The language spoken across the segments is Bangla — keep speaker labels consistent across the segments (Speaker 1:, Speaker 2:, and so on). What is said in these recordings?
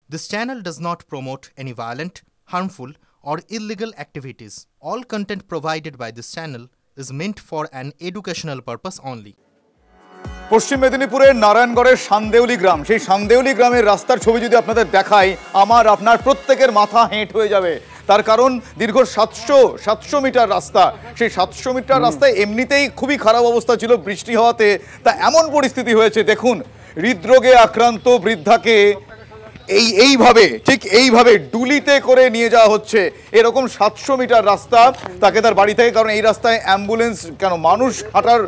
Speaker 1: This channel does not promote any violent, harmful, or illegal activities. All content provided by this channel is meant for an educational purpose only.
Speaker 2: পশ্চিম মেদিনীপুরের নারায়ণগড়ের সান্দেউলি গ্রাম, সেই সান্দেউলি গ্রামের রাস্তার ছবি যদি আপনাদের দেখাই, আমার আপনার প্রত্যেকের মাথা হেঁট হয়ে যাবে। তার কারণ দীর্ঘ 700 মিটার রাস্তা, সেই 700 মিটার রাস্তায় এমনিতেই খুবই খারাপ অবস্থা ছিল বৃষ্টি হওয়াতে। তা এমন পরিস্থিতি হয়েছে, দেখুন হৃদরোগে আক্রান্ত বৃদ্ধাকে এইভাবে ডুলিতে করে নিয়ে যাওয়া হচ্ছে। এরকম 700 মিটার রাস্তা তাকে তার বাড়ি থেকে, কারণ এই রাস্তায় অ্যাম্বুলেন্স কেন, মানুষ হাঁটার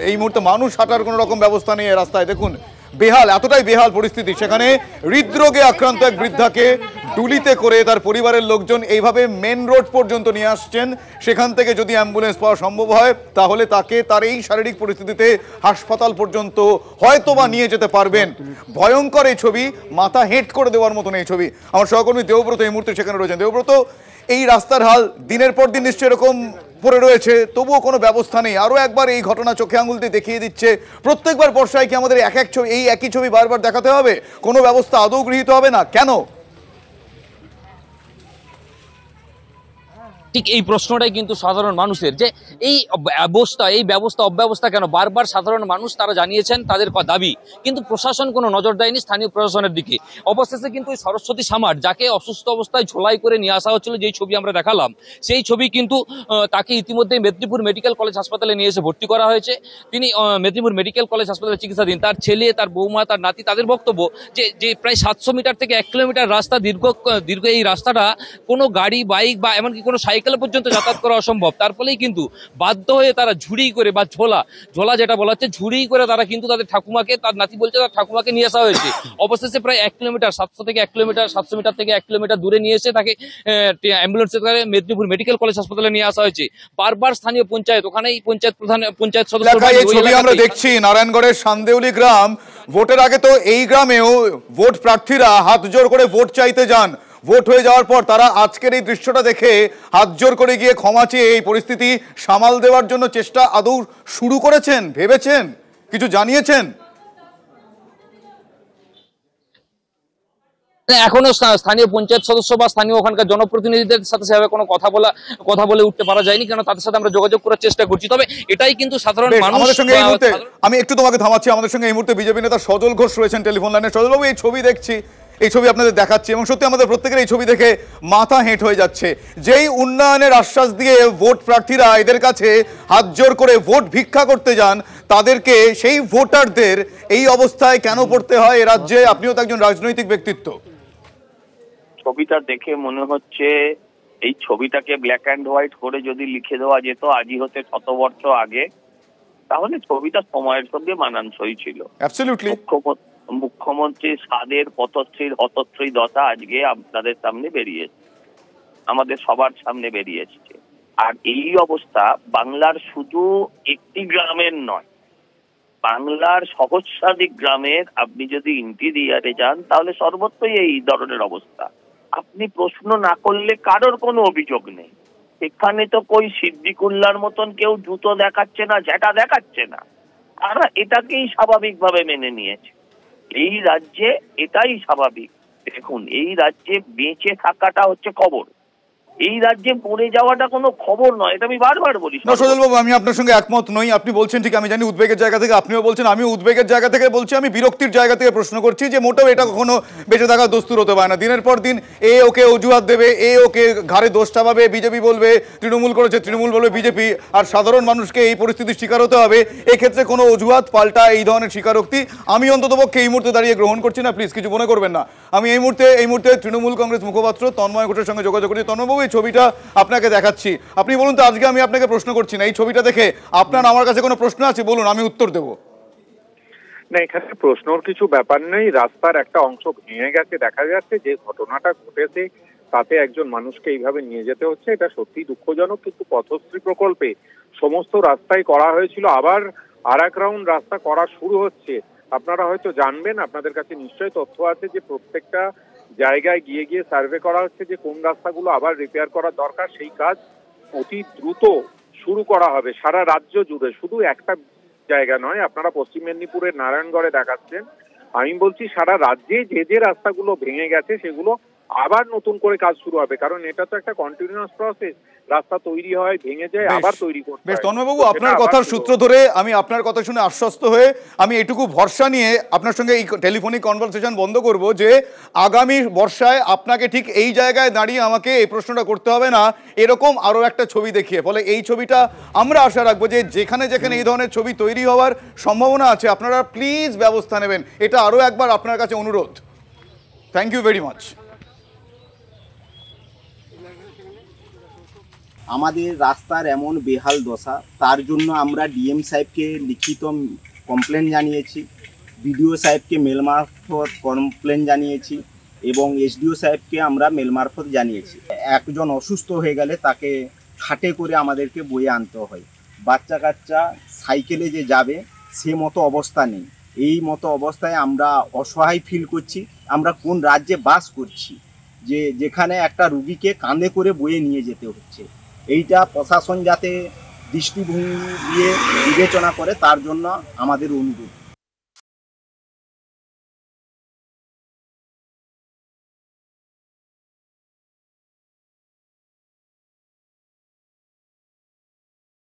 Speaker 2: এই মুহূর্তে মানুষ হাঁটার কোনো রকম ব্যবস্থা নেই এই রাস্তায়। দেখুন বেহাল, এতটাই বেহাল পরিস্থিতি। সেখানে হৃদরোগে আক্রান্ত এক বৃদ্ধাকে ডুলিতে করে তার পরিবারের লোকজন এইভাবে মেন রোড পর্যন্ত নিয়ে আসছেন। সেখান থেকে যদি অ্যাম্বুলেন্স পাওয়া সম্ভব হয় তাহলে তাকে তার এই শারীরিক পরিস্থিতিতে হাসপাতাল পর্যন্ত হয়তোবা নিয়ে যেতে পারবেন। ভয়ঙ্কর এই ছবি, মাথা হেঁট করে দেওয়ার মতন এই ছবি। আমার সহকর্মী দেবব্রত এই মুহূর্তে সেখানে রয়েছেন। দেবব্রত, এই রাস্তার হাল দিনের পর দিন নিশ্চয়ই এরকম পড়ে রয়েছে, তবুও কোনো ব্যবস্থা নেই। আরও একবার এই ঘটনা চোখে আঙুল দিয়ে দেখিয়ে দিচ্ছে, প্রত্যেকবার বর্ষায় কি আমাদের এই একই ছবি বারবার দেখাতে হবে? কোনো ব্যবস্থা আদৌ গৃহীত হবে না কেন?
Speaker 3: ঠিক এই প্রশ্নটাই কিন্তু সাধারণ মানুষের, যে এই ব্যবস্থা অব্যবস্থা কেন বারবার সাধারণ মানুষ তারা জানিয়েছেন তাদের দাবি, কিন্তু প্রশাসন কোনো নজর দেয়নি স্থানীয় প্রশাসনের দিকে। অবশেষে কিন্তু এই সরস্বতী সামার, যাকে অসুস্থ অবস্থায় ঝোলাই করে নিয়ে আসা হচ্ছিল, যেই ছবি আমরা দেখালাম, সেই ছবি কিন্তু তাকে ইতিমধ্যে মেদিনীপুর মেডিকেল কলেজ হাসপাতালে নিয়ে এসে ভর্তি করা হয়েছে। তিনি মেদিনীপুর মেডিকেল কলেজ হাসপাতালে চিকিৎসাধীন। তার ছেলে, তার বৌমা, তার নাতি, তাদের বক্তব্য যে প্রায় 700 মিটার থেকে 1 কিলোমিটার রাস্তা, দীর্ঘ এই রাস্তাটা কোনো গাড়ি, বাইক বা এমনকি কোনো সাইকেল পর্যন্ত যাতায়াত করা অসম্ভব। তার ফলেই কিন্তু বাধ্য হয়ে তারা ঝুড়ি করে বা ঝোলা যেটা বলা হচ্ছে, ঝুড়ি করে তারা কিন্তু তাদের ঠাকুমাকে, তার নাতি বলছে তার ঠাকুমাকে নিয়ে আসা হয়েছে। অবশেষে প্রায় 1 কিলোমিটার, 700 মিটার থেকে 1 কিলোমিটার দূরে নিয়ে এসে তাকে অ্যাম্বুলেন্সে করে মেদিনীপুর মেডিকেল কলেজ হাসপাতালে নিয়ে আসা হয়েছে। বারবার স্থানীয় পঞ্চায়েত, ওখানেই পঞ্চায়েত সদস্য
Speaker 2: আমরা দেখছি নারায়ণগড়ের সান্দেউলি গ্রাম। ভোটের আগে তো এই গ্রামেও ভোট প্রার্থীরা হাত জোর করে ভোট চাইতে যান। ভোট হয়ে যাওয়ার পর তারা আজকের এই দৃশ্যটা দেখে হাত জোর করে গিয়ে ক্ষমা চেয়ে এই পরিস্থিতি সামাল দেওয়ার জন্য চেষ্টা আদৌ শুরু করেছেন, ভেবেছেন, কিছু জানিয়েছেন?
Speaker 3: এখনো স্থানীয় পঞ্চায়েত সদস্য বা স্থানীয় ওখানকার জনপ্রতিনিধিদের সাথে সেভাবে কোনো কথা বলে উঠতে পারা যায়নি, কেন তাদের সাথে আমরা যোগাযোগ করার চেষ্টা করছি। তবে এটাই কিন্তু সাধারণ মানুষের সঙ্গে এই মুহূর্তে,
Speaker 2: আমি একটু তোমাকে থামাচ্ছি, আমাদের সঙ্গে এই মুহূর্তে বিজেপি নেতা সজল ঘোষ রয়েছেন টেলিফোন লাইনে। সজলবাবু, এই ছবি দেখছি, এই ছবি আপনাদের দেখাচ্ছি এবং সত্যি আমাদের প্রত্যেকের এই ছবি দেখে মাথা হেঁট হয়ে যাচ্ছে। যেই উন্নয়নের আশ্বাস দিয়ে ভোট প্রার্থীরা এদের কাছে হাত জোর করে ভোট ভিক্ষা করতে যান, তাদেরকে, সেই ভোটারদের এই অবস্থায় কেন পড়তে হয় এ রাজ্যে? আপনিও তো একজন রাজনৈতিক ব্যক্তিত্ব।
Speaker 4: ছবিটা দেখে মনে হচ্ছে এই ছবিটাকে ব্ল্যাক অ্যান্ড হোয়াইট করে যদি লিখে দেওয়া যেত আজই হতে 100 বছর আগে, তাহলে ছবিটা সময়ের সঙ্গে মানানসই ছিল। মুখ্যমন্ত্রী সাদের হতশ্রী দশা আজকে আপনাদের সামনে বেরিয়েছে, আমাদের সবার সামনে বেরিয়েছে। আর এই অবস্থা বাংলার শুধু একটি গ্রামের নয়, বাংলার সহস্রাধিক গ্রামের। আপনি যদি ইন্টিরিয়ারে যান তাহলে সর্বত্রই এই ধরনের অবস্থা। আপনি প্রশ্ন না করলে কারোর কোনো অভিযোগ নেই। এখানে তো কই সিদ্দিকুল্লার মতন কেউ জুতো দেখাচ্ছে না, ঝেঁটা দেখাচ্ছে না, তারা এটাকেই স্বাভাবিকভাবে মেনে নিয়েছে। এই রাজ্যে এটাই স্বাভাবিক। দেখুন, এই রাজ্যে বেঁচে থাকাটা হচ্ছে খবর, এই রাজ্যে মরে যাওয়াটা কোনো খবর নয়। এটা আমি বারবার বলি।
Speaker 2: সজলবাবু, আমি আপনার সঙ্গে একমত নই। আপনি বলছেন ঠিক, আমি জানি উদ্বেগের জায়গা থেকে, আপনিও বলছেন, আমিও উদ্বেগের জায়গা থেকে বলছি। আমি বিরক্তির জায়গা থেকে প্রশ্ন করছি যে মোটেও এটা কখনো বেঁচে থাকা দস্তুর হতে পারে না। দিনের পর দিন ওকে অজুহাত দেবে, ওকে ঘাড়ে দোষ চাপাবে, বিজেপি বলবে তৃণমূল করেছে, তৃণমূল বলবে বিজেপি, আর সাধারণ মানুষকে এই পরিস্থিতির শিকার হতে হবে। এক্ষেত্রে কোনো অজুহাত পাল্টা এই ধরনের স্বীকারোক্তি আমি অন্ততপক্ষে এই মুহূর্তে দাঁড়িয়ে গ্রহণ করছি না। প্লিজ কিছু মনে করবেন না। আমি এই মুহূর্তে তৃণমূল কংগ্রেস মুখপাত্র তন্ময় ঘোষের সঙ্গে যোগাযোগ করছি। তন্ময়বাবু, এই ছবিটা আপনাকে দেখাচ্ছি, আপনি বলুন তো, আজকে আমি আপনাকে প্রশ্ন করছি না, এই ছবিটা দেখে আপনার আমার কাছে কোনো প্রশ্ন আছে বলুন, আমি উত্তর দেব।
Speaker 5: না, এখানে প্রশ্নর কিছু ব্যাপার নেই। রাস্তার একটা অংশ ভেঙে গেছে, দেখা যাচ্ছে যে ঘটনাটা ঘটেছে তাতে একজন মানুষকে এইভাবে নিয়ে যেতে হচ্ছে, এটা সত্যি দুঃখজনক। কিন্তু পথশ্রী প্রকল্পে সমস্ত রাস্তাই করা হয়েছিল, আবার আরেক রাউন্ড রাস্তা করা শুরু হচ্ছে। আপনারা হয়তো জানবেন, আপনাদের কাছে নিশ্চয়ই তথ্য আছে যে প্রত্যেকটা জায়গায় গিয়ে গিয়ে সার্ভে করা হচ্ছে যে কোন রাস্তাগুলো আবার রিপেয়ার করা দরকার। সেই কাজ অতি দ্রুত শুরু করা হবে সারা রাজ্য জুড়ে, শুধু একটা জায়গা নয়। আপনারা পশ্চিম মেদিনীপুরের নারায়ণগড়ে দেখাচ্ছেন, আমি বলছি সারা রাজ্যে যে যে রাস্তাগুলো ভেঙে গেছে সেগুলো আবার নতুন করে কাজ শুরু হবে, কারণ এটা তো একটা কন্টিনিউয়াস প্রসেস। রাস্তা তৈরি হয়, ভেঙে যায়, আবার তৈরি করতে হয়।
Speaker 2: বেশ তন্ময়বাবু, আপনার কথার সূত্র ধরে আমি আপনার কথা শুনে আশ্বস্ত হয়ে আমি এটুকু ভরসা নিয়ে আপনার সঙ্গে এই টেলিফোনিক কনভারসেশন বন্ধ করব যে আগামী বর্ষায় আপনাকে ঠিক এই জায়গায় দাঁড়িয়ে আমাকে এই প্রশ্নটা করতে হবে না, এরকম আরও একটা ছবি দেখিয়ে। ফলে এই ছবিটা আমরা আশা রাখবো যে যেখানে যেখানে এই ধরনের ছবি তৈরি হওয়ার সম্ভাবনা আছে আপনারা প্লিজ ব্যবস্থা নেবেন। এটা আরও একবার আপনার কাছে অনুরোধ। Thank you very much.
Speaker 6: আমাদের রাস্তার এমন বেহাল দশা, তার জন্য আমরা ডিএম সাহেবকে লিখিত কমপ্লেন জানিয়েছি, বিডিও সাহেবকে মেল মারফত কমপ্লেন জানিয়েছি এবং এসডিও সাহেবকে আমরা মেল মারফত জানিয়েছি। একজন অসুস্থ হয়ে গেলে তাকে খাটে করে আমাদেরকে বয়ে আনতে হয়। বাচ্চা কাচ্চা সাইকেলে যে যাবে সে মতো অবস্থা নেই। এই মতো অবস্থায় আমরা অসহায় ফিল করছি। আমরা কোন রাজ্যে বাস করছি যে যেখানে একটা রুগীকে কাঁধে করে বয়ে নিয়ে যেতে হচ্ছে? এইটা প্রশাসন যাতে দৃষ্টিভঙ্গি দিয়ে বিবেচনা করে, তার জন্য আমাদের অনুরোধ।